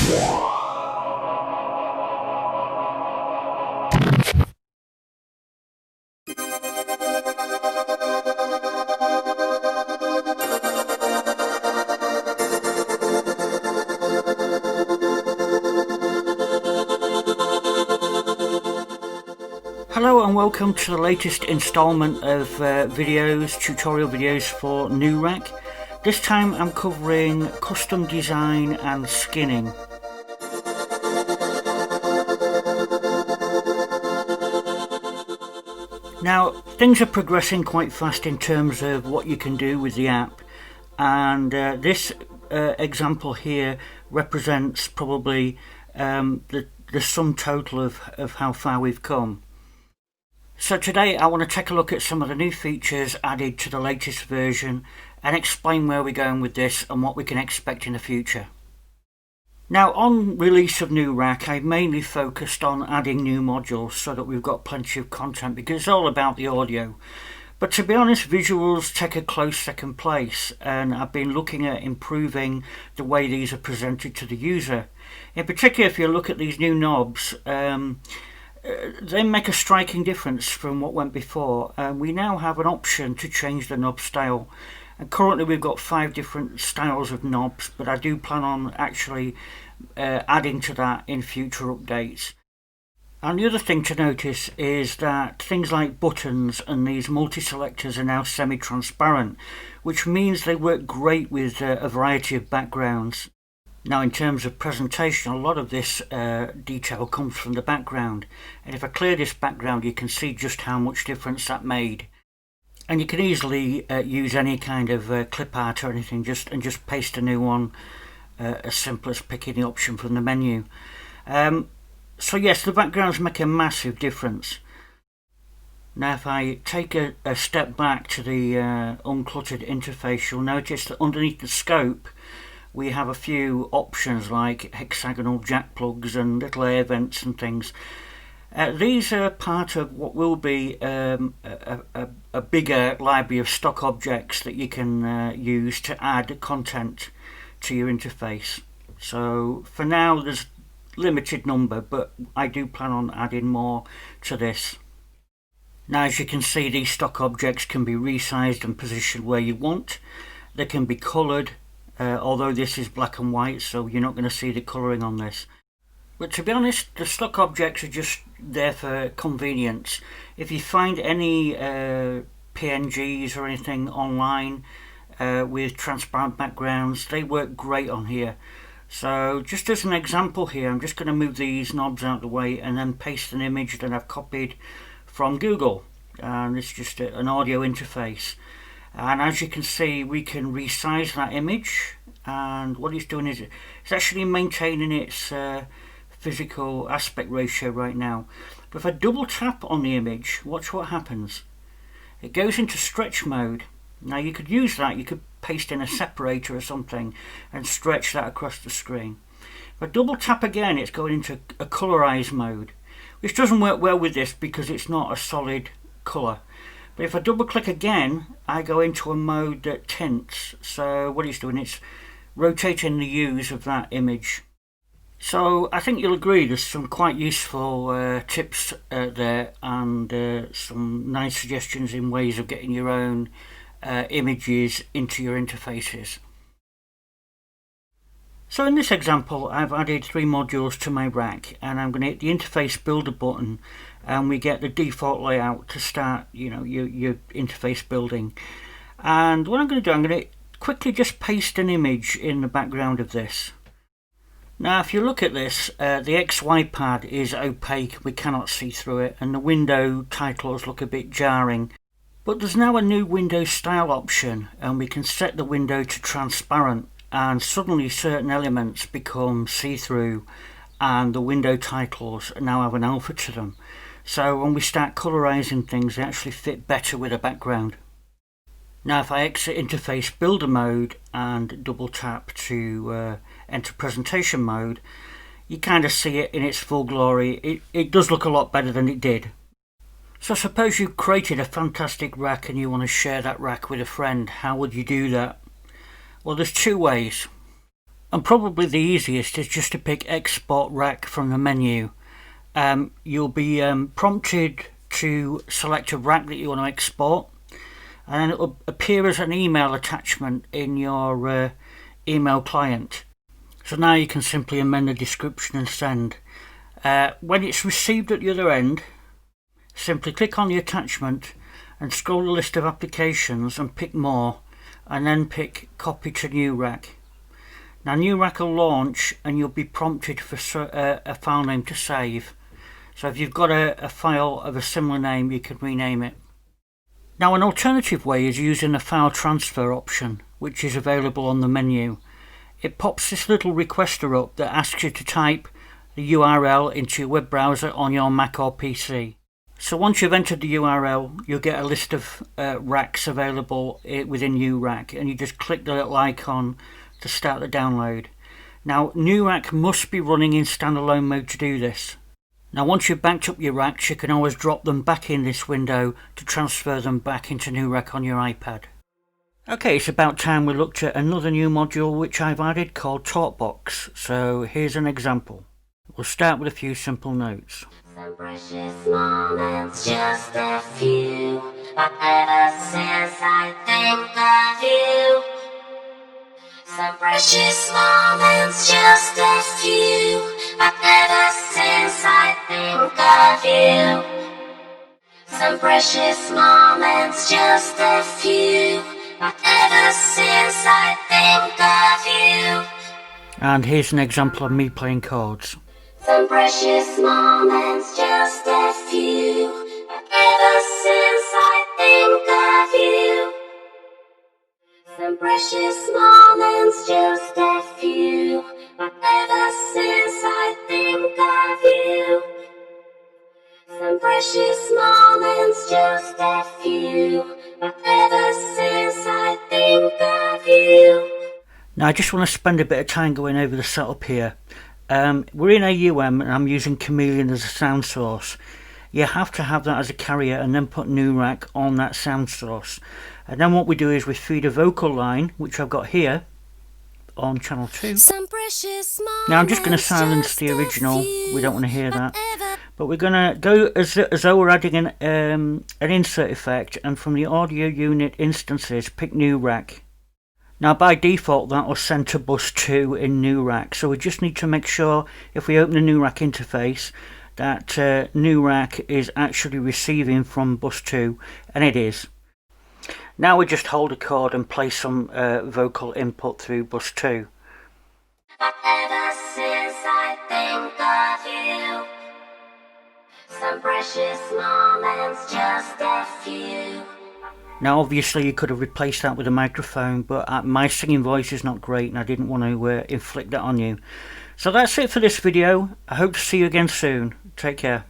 Hello and welcome to the latest installment of tutorial videos for NuRack. This time I'm covering custom design and skinning. Now, things are progressing quite fast in terms of what you can do with the app, and this example here represents probably the sum total of how far we've come. So today I want to take a look at some of the new features added to the latest version and explain where we're going with this and what we can expect in the future. Now, on release of NuRack, I mainly focused on adding new modules so that we've got plenty of content because it's all about the audio. But to be honest, visuals take a close second place, and I've been looking at improving the way these are presented to the user. In particular, if you look at these new knobs, they make a striking difference from what went before. We now have an option to change the knob style, and currently we've got 5 different styles of knobs, but I do plan on actually adding to that in future updates. And the other thing to notice is that things like buttons and these multi-selectors are now semi-transparent, which means they work great with a variety of backgrounds. Now, in terms of presentation, a lot of this detail comes from the background, and if I clear this background you can see just how much difference that made. And you can easily use any kind of clip art or anything and just paste a new one, as simple as picking the option from the menu. So yes, the backgrounds make a massive difference. Now if I take a step back to the uncluttered interface, you'll notice that underneath the scope we have a few options like hexagonal jack plugs and little air vents and things. These are part of what will be a bigger library of stock objects that you can use to add content to your interface. So for now there's limited number, but I do plan on adding more to this. Now, as you can see, these stock objects can be resized and positioned where you want. They can be coloured, although this is black and white, so you're not going to see the colouring on this. But to be honest, the stock objects are just there for convenience. If you find any PNGs or anything online with transparent backgrounds, they work great on here. So just as an example here, I'm just going to move these knobs out of the way and then paste an image that I've copied from Google. And it's just an audio interface. And as you can see, we can resize that image, and what it's doing is it's actually maintaining its physical aspect ratio right now. But if I double tap on the image, watch what happens. It goes into stretch mode. Now you could use that, you could paste in a separator or something and stretch that across the screen. If I double tap again, it's going into a colorize mode, which doesn't work well with this because it's not a solid color. But if I double click again, I go into a mode that tints. So what it's doing, it's rotating the hues of that image. So I think you'll agree there's some quite useful tips there, and some nice suggestions in ways of getting your own images into your interfaces. So in this example, I've added 3 modules to my rack, and I'm going to hit the interface builder button, and we get the default layout to start, your interface building. And what I'm going to do, I'm going to quickly just paste an image in the background of this. Now, if you look at this, the XY pad is opaque, we cannot see through it, and the window titles look a bit jarring. But there's now a new window style option, and we can set the window to transparent, and suddenly certain elements become see-through, and the window titles now have an alpha to them. So when we start colorizing things, they actually fit better with a background. Now if I exit interface builder mode and double tap to enter presentation mode, you kind of see it in its full glory. It does look a lot better than it did. So suppose you created a fantastic rack and you want to share that rack with a friend. How would you do that? Well, there's 2 ways. And probably the easiest is just to pick Export Rack from the menu. You'll be prompted to select a rack that you want to export, and then it will appear as an email attachment in your email client. So now you can simply amend the description and send. When it's received at the other end, simply click on the attachment and scroll the list of applications and pick More, and then pick Copy to NuRack. Now NuRack will launch and you'll be prompted for a file name to save. So if you've got a file of a similar name, you can rename it. Now an alternative way is using the file transfer option, which is available on the menu. It pops this little requester up that asks you to type the URL into your web browser on your Mac or PC. So once you've entered the URL, you'll get a list of racks available within NuRack, and you just click the little icon to start the download. Now NuRack must be running in standalone mode to do this. Now once you've backed up your racks, you can always drop them back in this window to transfer them back into NuRack on your iPad. Okay, it's about time we looked at another new module which I've added called TalkBox. So here's an example. We'll start with a few simple notes. Some precious moments, just a few, but ever since I think of you. Some precious moments, just a few, but ever since I think of you. Some precious moments, just a few, but ever since I think of you. And here's an example of me playing chords. Some precious moments, just a few, but ever since I think of you. Some precious moments, just a few, but ever since I think of you. Some precious moments, just a few, but ever since I think of you. Now I just want to spend a bit of time going over the setup here. We're in AUM and I'm using Chameleon as a sound source. You have to have that as a carrier and then put NuRack on that sound source. And then what we do is we feed a vocal line, which I've got here on channel 2. Now I'm just going to silence the original, we don't want to hear that. But we're going to go as though we're adding an insert effect, and from the audio unit instances pick NuRack. Now by default that was sent to bus 2 in NuRack, so we just need to make sure if we open the NuRack interface that NuRack is actually receiving from bus 2, and it is. Now we just hold a chord and play some vocal input through bus 2. But ever since I think of you, some precious moments, just a few. Now obviously you could have replaced that with a microphone, but my singing voice is not great and I didn't want to inflict that on you. So that's it for this video. I hope to see you again soon. Take care.